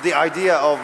the idea of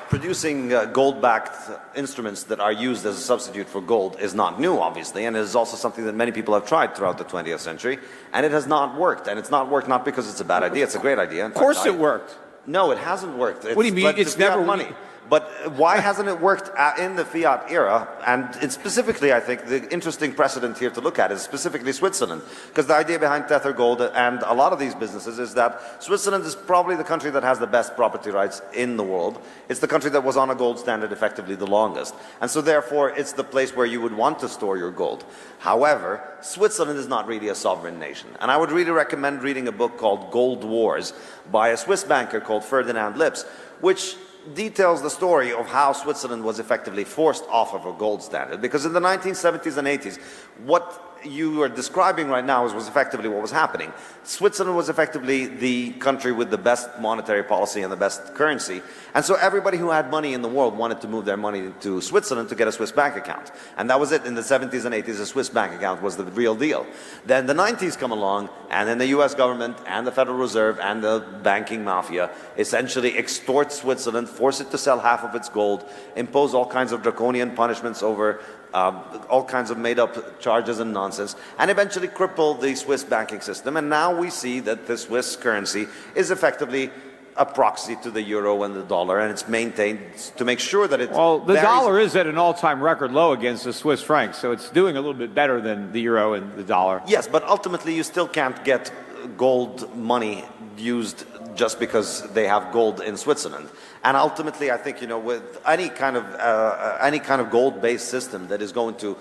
producing gold-backed instruments that are used as a substitute for gold is not new, obviously, and it is also something that many people have tried throughout the 20th century, and it has not worked. And it's not worked not because it's a bad idea, it's a great idea. Of course it worked. No, it hasn't worked. What do you mean? It's never money. But why hasn't it worked in the fiat era? And it's specifically, I think, the interesting precedent here to look at is specifically Switzerland. Because the idea behind Tether Gold and a lot of these businesses is that Switzerland is probably the country that has the best property rights in the world. It's the country that was on a gold standard effectively the longest. And so therefore, it's the place where you would want to store your gold. However, Switzerland is not really a sovereign nation. And I would really recommend reading a book called Gold Wars by a Swiss banker called Ferdinand Lips, which details the story of how Switzerland was effectively forced off of a gold standard. Because in the 1970s and 80s, what you are describing right now was effectively what was happening. Switzerland was effectively the country with the best monetary policy and the best currency. And so everybody who had money in the world wanted to move their money to Switzerland to get a Swiss bank account. And that was it. In the 70s and 80s, a Swiss bank account was the real deal. Then the 90s come along, and then the US government and the Federal Reserve and the banking mafia essentially extort Switzerland, force it to sell half of its gold, impose all kinds of draconian punishments over all kinds of made-up charges and nonsense, and eventually cripple the Swiss banking system. And now we see that the Swiss currency is effectively a proxy to the euro and the dollar, and it's maintained to make sure that it... Well, the dollar is at an all-time record low against the Swiss franc, so it's doing a little bit better than the euro and the dollar. Yes, but ultimately you still can't get gold money used just because they have gold in Switzerland. And ultimately, I think, you know, with any kind of gold-based system that is going to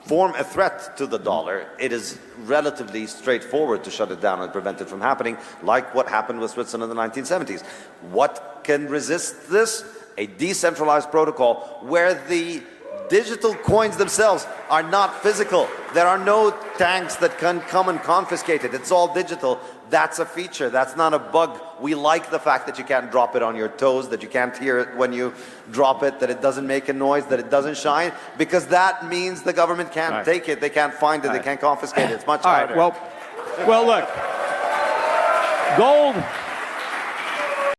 form a threat to the dollar, it is relatively straightforward to shut it down and prevent it from happening, like what happened with Switzerland in the 1970s. What can resist this? A decentralized protocol where the digital coins themselves are not physical. There are no tanks that can come and confiscate it. It's all digital. That's a feature. That's not a bug. We like the fact that you can't drop it on your toes, that you can't hear it when you drop it, that it doesn't make a noise, that it doesn't shine, because that means the government can't take it, they can't find it, they can't confiscate it. It's much harder. Well, look, gold...